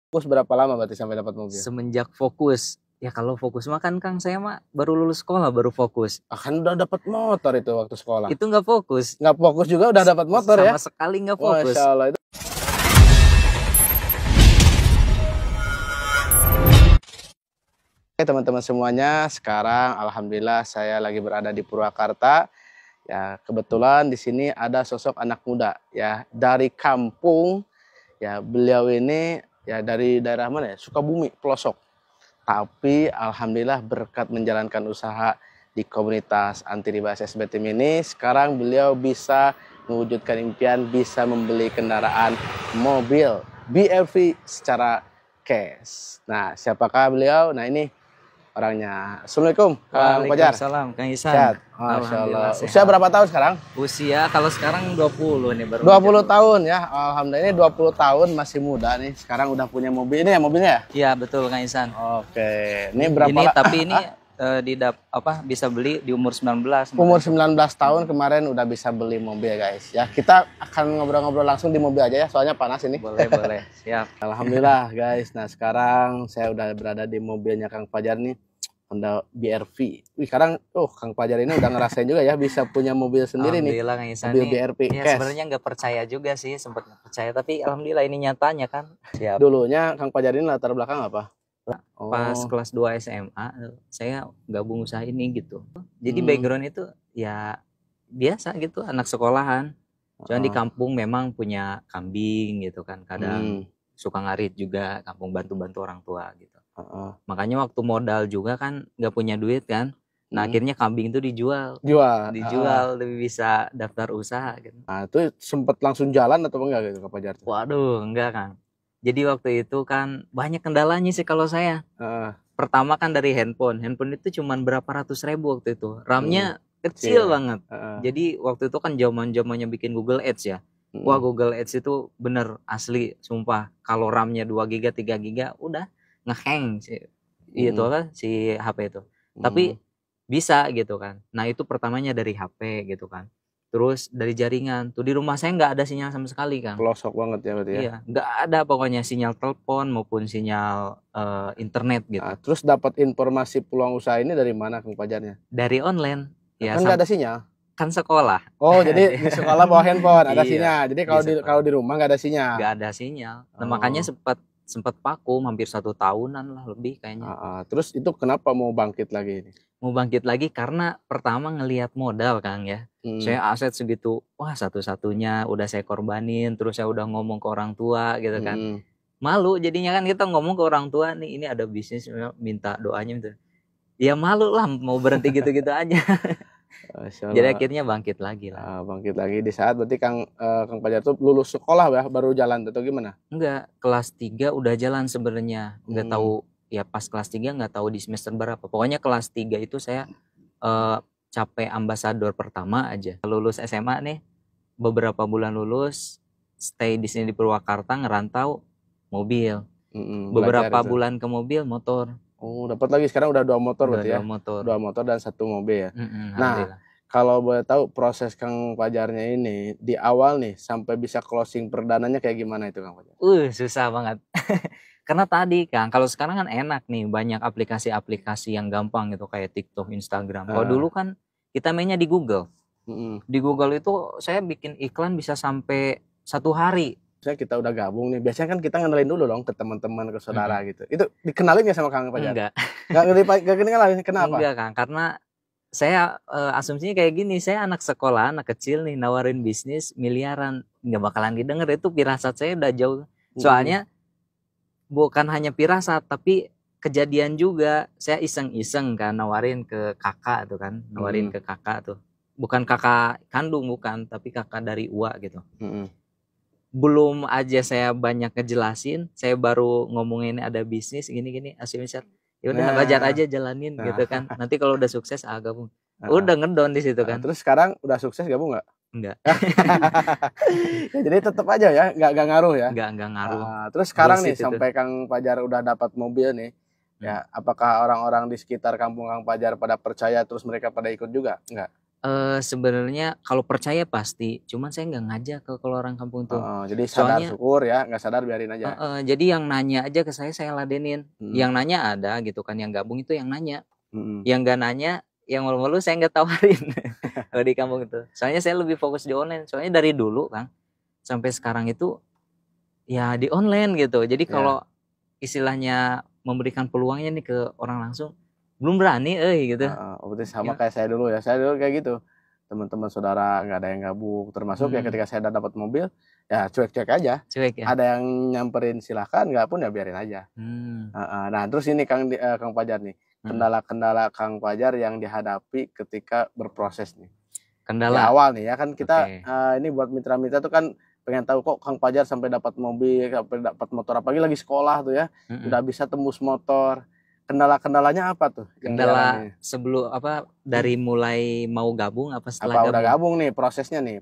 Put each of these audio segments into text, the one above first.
Fokus berapa lama berarti sampai dapat mobil? Semenjak fokus. Ya kalau fokus mah kan Kang, saya mah baru lulus sekolah baru fokus. Akan udah dapat motor itu waktu sekolah. Itu nggak fokus. Nggak fokus juga udah dapat motor ya? Sama sekali nggak fokus. Masya Allah. Oke teman-teman semuanya, sekarang alhamdulillah saya lagi berada di Purwakarta. Ya kebetulan di sini ada sosok anak muda ya dari kampung. Ya beliau ini ya dari daerah mana ya? Sukabumi pelosok. Tapi alhamdulillah berkat menjalankan usaha di komunitas anti riba SSB Tim ini, sekarang beliau bisa mewujudkan impian bisa membeli kendaraan mobil BRV secara cash. Nah, siapakah beliau? Nah, ini orangnya. Assalamualaikum, Kang Fajar. Waalaikumsalam, Kang Isan. Sehat. Masya Allah. Sehat. Usia berapa tahun sekarang? Usia kalau sekarang 20 nih baru. 20 tahun ya. Alhamdulillah ini 20 tahun masih muda nih. Sekarang udah punya mobil ini ya mobilnya ya? Iya, betul Kang Isan. Oke. Ini berapa tapi ini bisa beli di umur 19. Umur 19 tahun kemarin udah bisa beli mobil guys. Ya, kita akan ngobrol-ngobrol langsung di mobil aja ya, soalnya panas ini. Boleh. Siap. Alhamdulillah guys. Nah, sekarang saya udah berada di mobilnya Kang Fajar nih. Honda BRV. Wih, sekarang Kang Fajar ini udah ngerasain juga ya bisa punya mobil sendiri nih. Alhamdulillah Kang Isan mobil nih. BRV. Ya sebenarnya nggak percaya juga sih, sempat nggak percaya, tapi alhamdulillah ini nyatanya kan. Siap. Dulunya Kang Fajar ini latar belakang apa? Pas kelas 2 SMA saya gabung usaha ini gitu. Jadi background itu ya biasa gitu, anak sekolahan. Cuman di kampung memang punya kambing gitu kan, kadang suka ngarit juga, kampung bantu-bantu orang tua gitu. Makanya waktu modal juga kan nggak punya duit kan. Nah akhirnya kambing itu dijual lebih bisa daftar usaha gitu. Nah itu sempet langsung jalan atau enggak gitu Kang Fajar? Waduh enggak Kang. Jadi waktu itu kan banyak kendalanya sih kalau saya. Pertama kan dari handphone itu cuma berapa ratus ribu waktu itu. RAM-nya kecil banget. Jadi waktu itu kan zaman-zamannya bikin Google Ads ya. Wah Google Ads itu bener asli sumpah. Kalau RAM-nya 2 GB 3 GB udah ngehang sih itu si HP itu. Tapi bisa gitu kan. Nah itu pertamanya dari HP gitu kan. Terus dari jaringan tuh di rumah saya nggak ada sinyal sama sekali Kang. Pelosok banget ya berarti ya. Iya, nggak ada pokoknya sinyal telepon maupun sinyal internet gitu. Nah, terus dapat informasi peluang usaha ini dari mana Kang Fajarnya? Dari online. Ya, kan nggak ada sinyal. Kan sekolah. Oh jadi di sekolah bawa handphone ada sinyal. Jadi kalau di rumah nggak ada sinyal. Nggak ada sinyal. Nah makanya sempat vakum hampir 1 tahunan lah lebih kayaknya. Terus itu kenapa mau bangkit lagi ini? Mau bangkit lagi karena pertama ngelihat modal Kang ya. Saya aset segitu, wah satu-satunya udah saya korbanin, terus saya udah ngomong ke orang tua gitu kan. Malu jadinya kan kita ngomong ke orang tua nih ini ada bisnis minta doanya gitu. Ya malu lah mau berhenti gitu-gitu aja. Jadi akhirnya bangkit lagi lah. Bangkit lagi di saat berarti Kang Fajar tuh lulus sekolah ya baru jalan atau gimana? Enggak, kelas 3 udah jalan sebenarnya. Enggak tahu ya pas kelas 3 nggak tahu di semester berapa. Pokoknya kelas 3 itu saya capek ambasador pertama aja. Lulus SMA nih, beberapa bulan lulus, stay di sini di Purwakarta ngerantau mobil. Beberapa bulan ke mobil motor. Oh, dapat lagi sekarang udah 2 motor berarti ya. 2 motor dan 1 mobil ya. Nah, kalau boleh tahu proses Kang Fajarnya ini di awal nih sampai bisa closing perdananya kayak gimana itu Kang Fajar? Susah banget. Karena tadi Kang, kalau sekarang kan enak nih, banyak aplikasi-aplikasi yang gampang gitu kayak TikTok, Instagram. Kalau dulu kan kita mainnya di Google. Di Google itu saya bikin iklan bisa sampai 1 hari. Misalnya kita udah gabung nih, biasanya kan kita ngenalin dulu dong ke teman-teman, ke saudara gitu. Itu dikenalin nggak sama Kang Fajar? Enggak. Nggak kenalin, kenapa? Enggak Kang, karena saya asumsinya kayak gini, saya anak sekolah, anak kecil nih nawarin bisnis miliaran, nggak bakalan didengar. Itu firasat saya udah jauh. Soalnya bukan hanya firasat tapi kejadian juga. Saya iseng-iseng kan nawarin ke kakak tuh kan, ke kakak tuh. Bukan kakak kandung bukan, tapi kakak dari uak gitu. Belum aja saya banyak ngejelasin, saya baru ngomongin ada bisnis gini-gini, asal-asal ya udah Fajar aja jalanin gitu kan. Nanti kalau udah sukses gabung. Udah ngedon di situ kan. Terus sekarang udah sukses gabung nggak? Enggak. Ya, jadi tetap aja ya, nggak ngaruh ya. Nggak ngaruh. Terus sekarang nih sampai Kang Fajar udah dapat mobil nih, ya apakah orang-orang di sekitar kampung Kang Fajar pada percaya terus mereka pada ikut juga? Enggak? Sebenarnya kalau percaya pasti, cuman saya nggak ngajak ke kalau orang kampung tuh. Jadi sadar Soalnya syukur ya, nggak sadar biarin aja. jadi yang nanya aja ke saya ladenin. Mm-mm. Yang nanya ada gitu kan, yang gabung itu yang nanya. Mm-mm. Yang nggak nanya, yang malu-malu saya nggak tawarin kalau di kampung itu. Soalnya saya lebih fokus di online. Soalnya dari dulu Kang sampai sekarang itu ya di online gitu. Jadi Ya. kalau istilahnya memberikan peluangnya nih ke orang langsung, belum berani gitu. Berarti sama Ya. kayak saya dulu ya. Saya dulu kayak gitu. Teman-teman saudara nggak ada yang gabung. Termasuk ya ketika saya udah dapat mobil, ya cuek-cuek aja. Cuek ya. Ada yang nyamperin silahkan, nggak pun ya biarin aja. Nah terus ini Kang Fajar nih, kendala-kendala Kang Fajar yang dihadapi ketika berproses nih. Kendala di awal nih ya kan kita ini buat mitra-mitra tuh kan pengen tahu kok Kang Fajar sampai dapat mobil, sampai dapat motor, apalagi lagi sekolah tuh ya, udah bisa tembus motor. Kendala-kendalanya apa tuh? Kendala sebelum dari mulai mau gabung apa setelah gabung? Udah gabung nih prosesnya nih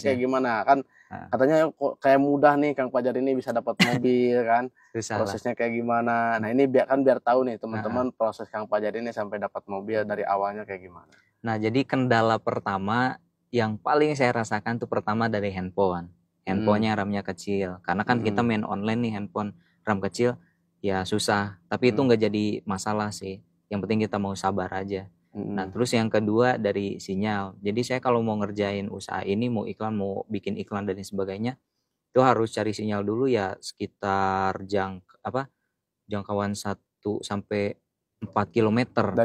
kayak gimana kan? Katanya kok kayak mudah nih Kang Fajar ini bisa dapat mobil kan? Prosesnya kayak gimana? Nah ini biar tahu nih teman-teman proses Kang Fajar ini sampai dapat mobil dari awalnya kayak gimana? Nah jadi kendala pertama yang paling saya rasakan tuh pertama dari handphone. Handphonenya RAM-nya kecil, karena kan kita main online nih, handphone RAM kecil ya susah, tapi itu nggak jadi masalah sih, yang penting kita mau sabar aja. Nah terus yang kedua dari sinyal. Jadi saya kalau mau ngerjain usaha ini, mau iklan, mau bikin iklan dan sebagainya, itu harus cari sinyal dulu ya, sekitar jangkauan 1 sampai 4 kilometer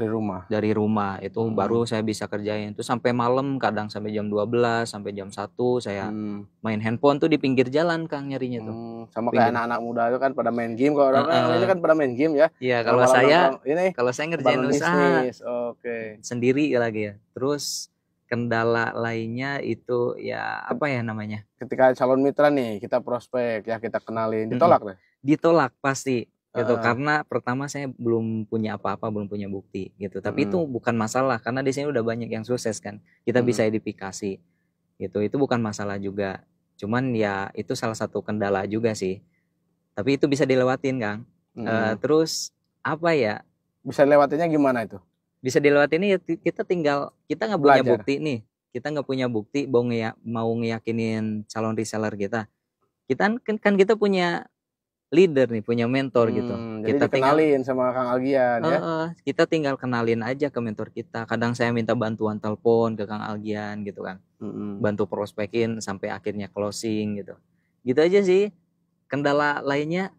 dari rumah itu baru saya bisa kerjain. Itu sampai malam, kadang sampai jam 12 sampai jam 1 saya main handphone tuh di pinggir jalan Kang nyarinya tuh. Sama kayak anak-anak muda itu kan pada main game, kalau orang ini kan pada main game ya. Iya, kalau saya ngerjain usaha sendiri lagi ya. Terus kendala lainnya itu ya apa ya namanya? Ketika calon mitra nih kita prospek ya, kita kenalin, ditolak deh. Ditolak pasti. Gitu, karena pertama saya belum punya apa-apa, belum punya bukti gitu. Tapi itu bukan masalah, karena di sini udah banyak yang sukses kan. Kita bisa edifikasi gitu. Itu bukan masalah juga. Cuman ya itu salah satu kendala juga sih. Tapi itu bisa dilewatin Kang. Terus apa ya? Bisa lewatinnya gimana itu? Bisa dilewatin ya kita nggak punya bukti nih. Kita nggak punya bukti mau ngeyakinin calon reseller kita. Kita kan kita punya leader nih, punya mentor gitu. Kita kenalin sama Kang Algian ya. Kita tinggal kenalin aja ke mentor kita. Kadang saya minta bantuan telepon ke Kang Algian gitu kan. Bantu prospekin sampai akhirnya closing gitu. Gitu aja sih. Kendala lainnya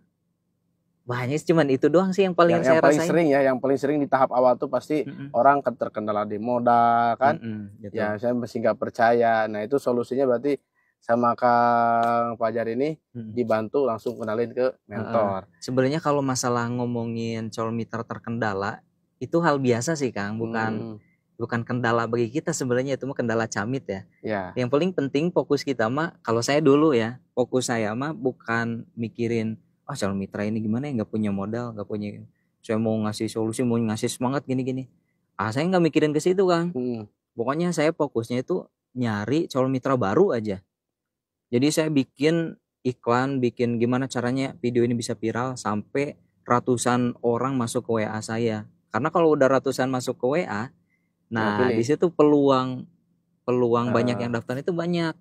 banyak, cuman itu doang sih yang paling saya rasain. Yang paling sering di tahap awal tuh pasti orang terkendala di modal kan. Gitu. Ya saya masih nggak percaya. Nah itu solusinya berarti sama Kang Fajar ini dibantu langsung kenalin ke mentor. Sebenarnya kalau masalah ngomongin calon mitra terkendala itu hal biasa sih Kang, bukan kendala bagi kita sebenarnya, itu mah kendala camit ya. Yang paling penting fokus kita mah, kalau saya dulu ya, fokus saya mah bukan mikirin calon mitra ini gimana ya, nggak punya modal, nggak punya, saya mau ngasih solusi, mau ngasih semangat gini-gini. Saya nggak mikirin ke situ Kang. Pokoknya saya fokusnya itu nyari calon mitra baru aja. Jadi saya bikin iklan, bikin gimana caranya video ini bisa viral sampai ratusan orang masuk ke WA saya. Karena kalau udah ratusan masuk ke WA, nah di situ peluang banyak yang daftar itu banyak.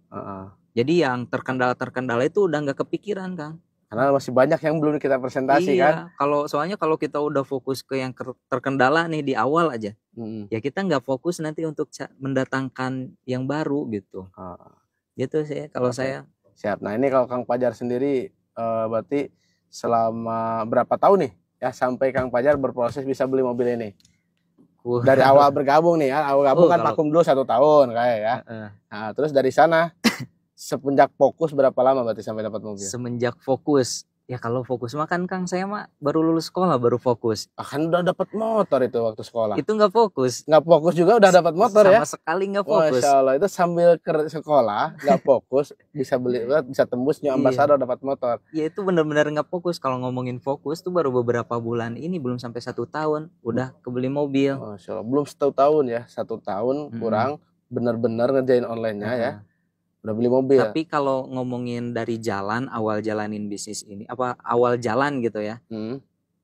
Jadi yang terkendala itu udah nggak kepikiran Kang. Karena masih banyak yang belum kita presentasi kan. Soalnya kalau kita udah fokus ke yang terkendala nih di awal aja, ya kita nggak fokus nanti untuk mendatangkan yang baru gitu. Gitu sih kalau saya. Siap. Nah ini kalau Kang Fajar sendiri berarti selama berapa tahun nih ya sampai Kang Fajar berproses bisa beli mobil ini? Dari awal bergabung nih ya, awal gabung kan vakum dulu 1 tahun kayak ya. Nah terus dari sana semenjak fokus berapa lama berarti sampai dapat mobil? Semenjak fokus. Ya kalau fokus mah kan Kang, saya mah baru lulus sekolah baru fokus. Kan udah dapat motor itu waktu sekolah. Itu nggak fokus. Nggak fokus juga udah dapat motor ya? Sama sekali nggak fokus. Masya Allah, itu sambil sekolah nggak fokus bisa beli, bisa tembus New Ambassador dapat motor. Ya itu benar-benar nggak fokus. Kalau ngomongin fokus tuh baru beberapa bulan ini, belum sampai 1 tahun udah kebeli mobil. Masya Allah, belum 1 tahun ya, 1 tahun kurang benar-benar ngerjain online-nya ya. Udah beli mobil. Tapi kalau ngomongin dari awal jalanin bisnis ini, awal jalan gitu ya,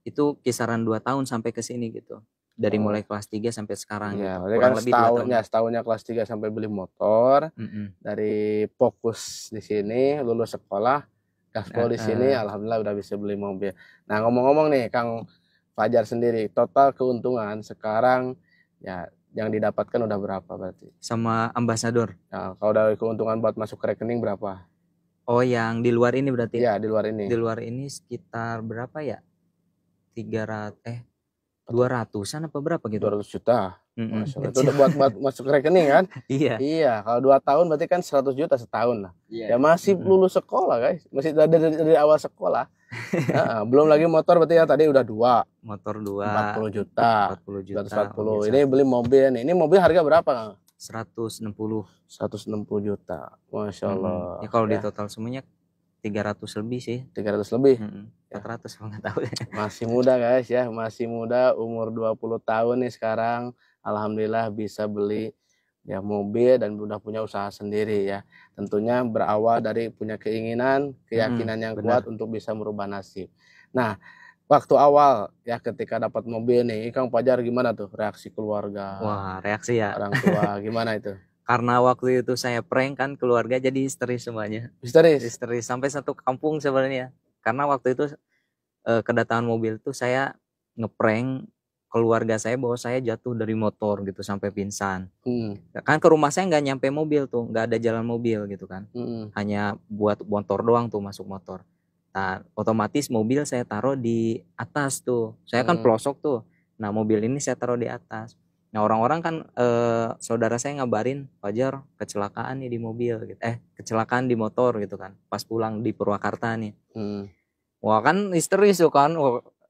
itu kisaran 2 tahun sampai ke sini gitu. dari Oh. mulai kelas 3 sampai sekarang Iya, gitu. berarti Kurang kan lebih 2 tahun. setahunnya kelas 3 sampai beli motor, Mm-mm. dari fokus di sini, lulus sekolah, gaspol di sini, Heeh. alhamdulillah udah bisa beli mobil. Nah, ngomong-ngomong nih Kang Fajar sendiri, total keuntungan sekarang ya yang didapatkan udah berapa berarti? Sama ambasador. Nah, kalau dari keuntungan buat masuk ke rekening berapa? Oh, yang di luar ini berarti. Iya, di luar Di ini. luar ini sekitar berapa ya? 200-an apa berapa gitu. 200 juta. Mm-mm. Masya Allah. Itu udah buat masuk ke rekening kan? Iya. Iya, kalau 2 tahun berarti kan 100 juta setahun lah. Ya Iya. masih Mm-mm. lulus sekolah guys, masih dari awal sekolah. Heeh, belum lagi motor berarti ya tadi udah 2, Motor 2 40 juta. 40 juta. 240. Ini beli mobil nih. Ini mobil harga berapa Kang? 160. 160 juta. Masya Allah. Ya kalau di Ya, total semuanya 300 lebih sih. 300 lebih. 400 kalau nggak tahu. Masih muda guys ya, masih muda, umur 20 tahun nih sekarang. Alhamdulillah bisa beli ya mobil dan udah punya usaha sendiri ya. Tentunya berawal dari punya keinginan, keyakinan yang benar. kuat untuk bisa merubah nasib. Nah, waktu awal ya ketika dapat mobil nih, Kang Fajar gimana tuh reaksi keluarga, Wah, reaksi ya. orang tua gimana itu? Karena waktu itu saya prank kan, keluarga jadi histeris semuanya. Histeris. Histeris sampai satu kampung sebenarnya. Karena waktu itu kedatangan mobil tuh saya ngeprank keluarga saya bahwa saya jatuh dari motor gitu sampai pingsan. Kan ke rumah saya nggak nyampe mobil tuh, nggak ada jalan mobil gitu kan. Hanya buat motor doang tuh, masuk motor. Nah, otomatis mobil saya taruh di atas tuh. Saya kan pelosok tuh. Nah, mobil ini saya taruh di atas. Nah, orang-orang kan saudara saya ngabarin, Fajar kecelakaan nih di mobil gitu. Kecelakaan di motor gitu kan. Pas pulang di Purwakarta nih. Wah, kan histeris tuh kan.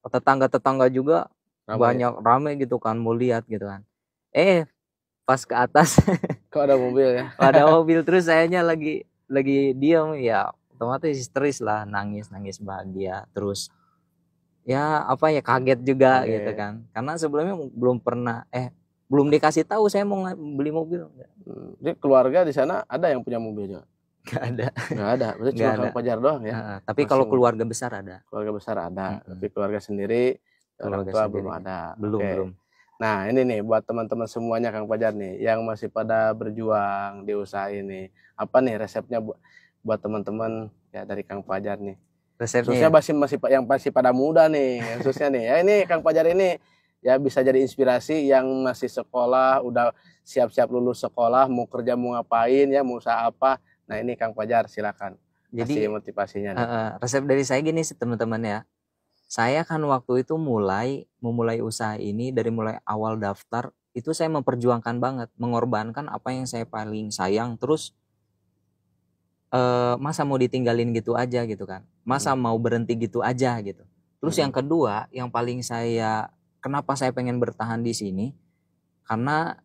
Tetangga-tetangga juga banyak rame gitu kan, mau lihat gitu kan. Pas ke atas kok ada mobil ya? ada mobil, terus sayanya lagi diam ya, otomatis histeris lah, nangis bahagia, terus ya apa ya, kaget juga gitu kan, karena sebelumnya belum dikasih tahu saya mau beli mobil. Jadi keluarga di sana ada yang punya mobil juga? Nggak ada, berarti cuma Kang Fajar doang ya? Tapi kalau keluarga besar ada. Keluarga besar ada, tapi keluarga sendiri orang tua belum ada. Belum. Nah, ini nih buat teman-teman semuanya Kang Fajar nih yang masih pada berjuang di usaha ini. Apa nih resepnya buat teman-teman ya dari Kang Fajar nih? Resepnya yang masih pada muda nih, khususnya nih. Ya ini Kang Fajar ini ya bisa jadi inspirasi yang masih sekolah, udah siap-siap lulus sekolah, mau kerja mau ngapain ya, mau usaha apa. Nah, ini Kang Fajar silakan. Jadi motivasinya. Resep dari saya gini sih teman-teman ya. Saya kan waktu itu memulai usaha ini, dari mulai awal daftar itu saya memperjuangkan banget, mengorbankan apa yang saya paling sayang. Terus masa mau ditinggalin gitu aja gitu kan, masa mau berhenti gitu aja gitu. Terus yang kedua, yang paling kenapa saya pengen bertahan di sini, karena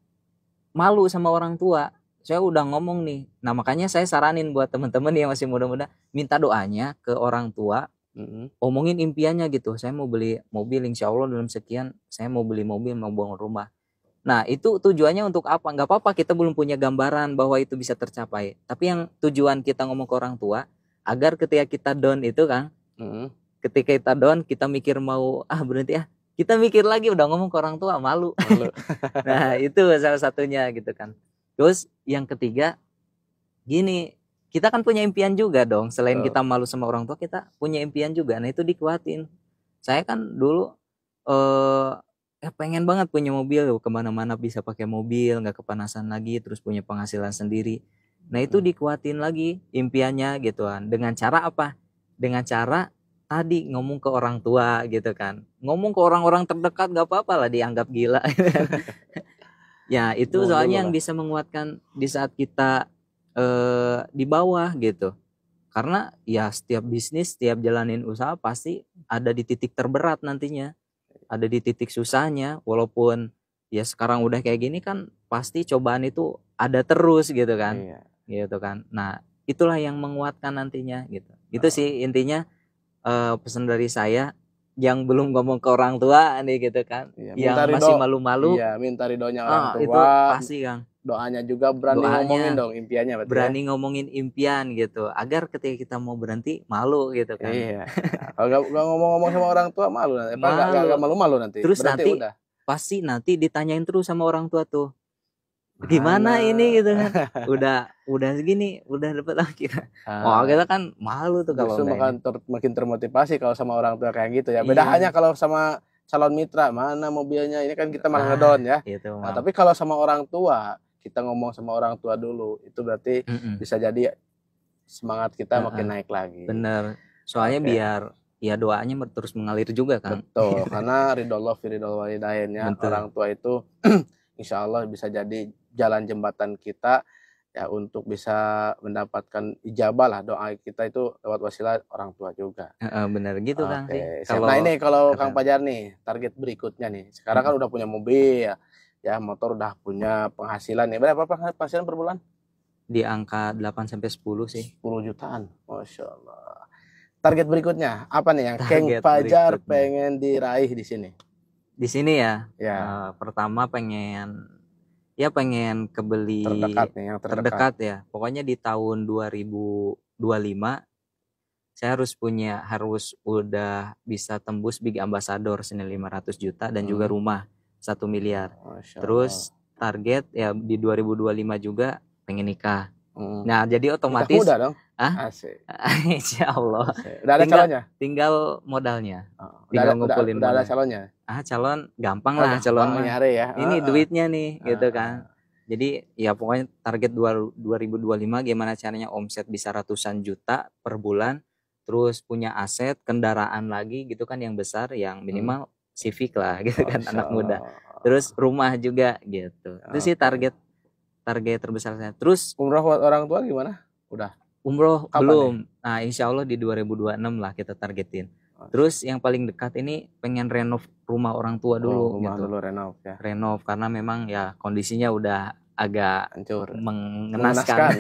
malu sama orang tua. Saya udah ngomong nih, nah makanya saya saranin buat teman-teman yang masih muda-muda, minta doanya ke orang tua. Omongin impiannya gitu, saya mau beli mobil, insya Allah dalam sekian saya mau beli mobil, mau bangun rumah. Nah, itu tujuannya untuk apa? Nggak apa-apa kita belum punya gambaran bahwa itu bisa tercapai, tapi yang tujuan kita ngomong ke orang tua agar ketika kita down itu kan, ketika kita down kita mikir mau berhenti kita mikir lagi, udah ngomong ke orang tua malu. Nah, itu salah satunya gitu kan. Terus yang ketiga gini, kita kan punya impian juga dong, selain kita malu sama orang tua, kita punya impian juga. Nah, itu dikuatin. Saya kan dulu pengen banget punya mobil, kemana-mana bisa pakai mobil, nggak kepanasan lagi, terus punya penghasilan sendiri. Nah, itu dikuatin lagi impiannya gitu kan. Dengan cara apa? Dengan cara tadi ngomong ke orang tua gitu kan. Ngomong ke orang-orang terdekat nggak apa-apa lah dianggap gila. Ya, itu soalnya yang bisa menguatkan di saat kita di bawah gitu. Karena ya setiap bisnis, setiap jalanin usaha pasti ada di titik terberat nantinya, ada di titik susahnya. Walaupun ya sekarang udah kayak gini kan, pasti cobaan itu ada terus gitu kan. Gitu kan. Nah, itulah yang menguatkan nantinya gitu. Itu sih intinya pesan dari saya yang belum ngomong ke orang tua nih gitu kan, yang masih malu-malu. Iya, minta ridhonya orang tua. Itu pasti Kang. Doanya juga ngomongin dong impiannya, berani ngomongin impian gitu, agar ketika kita mau berhenti malu gitu kan. Iya. Kalau nggak ngomong-ngomong sama orang tua malu nanti. Nggak malu-malu nanti. Terus berarti nanti udah pasti nanti ditanyain terus sama orang tua tuh, gimana ini gitu kan, udah segini udah dapat lagi. Wah kita kan malu tuh kalau Justru enggak ini. makin termotivasi kalau sama orang tua kayak gitu ya. Beda halnya Iya, kalau sama calon mitra, mana mobilnya, ini kan kita malah ah ngedon ya. itu Nah, mam. tapi kalau sama orang tua, kita ngomong sama orang tua dulu, itu berarti Mm-mm. bisa jadi semangat kita makin Heeh, naik lagi. bener, soalnya Oke, biar ya doanya terus mengalir juga kan. betul. Karena ridhollah fi ridhol walidain ya. Betul. Orang tua itu insya Allah bisa jadi jalan jembatan kita ya untuk bisa mendapatkan ijabah lah, doa kita itu lewat wasilah orang tua juga. Heeh, bener gitu Kang sih Oke, siap. Nah kalau ini kalau Kang kata. Pajar nih, target berikutnya nih. Sekarang kan Mm-mm. udah punya mobil ya motor udah punya penghasilan nih. Berapa penghasilan per bulan? Di angka 8 sampai 10 sih 10 jutaan. Masya Allah. Target berikutnya apa nih yang Kang target Pajar berikutnya. pengen diraih di sini? Di sini ya, Ya, pertama pengen kebeli terdekat nih, yang terdekat. terdekat ya. Pokoknya di tahun 2025 saya harus udah bisa tembus big ambassador senilai 500 juta dan juga rumah 1 miliar. Masya Allah. Terus target ya di 2025 juga pengen nikah. Nah, jadi Nikah otomatis muda dong. ah Asik. insya Allah Asik. Udah ada calonnya? tinggal modalnya. Oh, Tinggal ngumpulin udah ada modal. calonnya? Calon gampang Oh, lah, calon gampang mah. nyari ya. Ini duitnya nih gitu Heeh. kan. Jadi ya pokoknya target 2025 gimana caranya omset bisa ratusan juta per bulan, terus punya aset, kendaraan lagi gitu kan yang besar, yang minimal Civic lah gitu kan, Masya anak muda. Allah. Terus rumah juga gitu. Itu sih Oke. target terbesar saya. Terus Umroh buat orang tua gimana? Udah. umroh Kapan belum. Nah, insya Allah di 2026 lah kita targetin. Terus yang paling dekat ini pengen renov rumah orang tua dulu rumah gitu. dulu renov ya. Renov karena memang ya kondisinya udah agak Hancur. mengenaskan.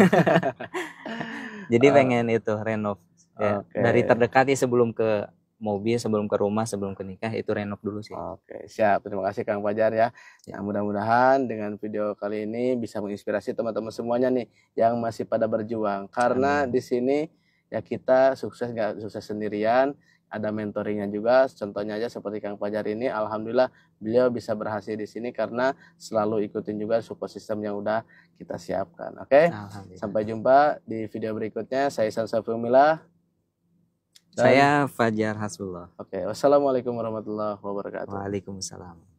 Jadi pengen itu renov. Ya, Oke. dari terdekat ya sebelum ke mobil, sebelum ke rumah, sebelum ke nikah itu renov dulu sih. Oke, siap. Terima kasih Kang Fajar ya. Nah, mudah-mudahan dengan video kali ini bisa menginspirasi teman-teman semuanya nih yang masih pada berjuang. Karena di sini ya kita sukses nggak sukses sendirian, ada mentoringnya juga. Contohnya aja seperti Kang Fajar ini, alhamdulillah beliau bisa berhasil di sini karena selalu ikutin juga support system yang udah kita siapkan. Oke, sampai jumpa di video berikutnya. Saya Ihsan Safiullah. Saya Fajar Hasbullah. Oke, wassalamualaikum warahmatullahi wabarakatuh. Waalaikumsalam.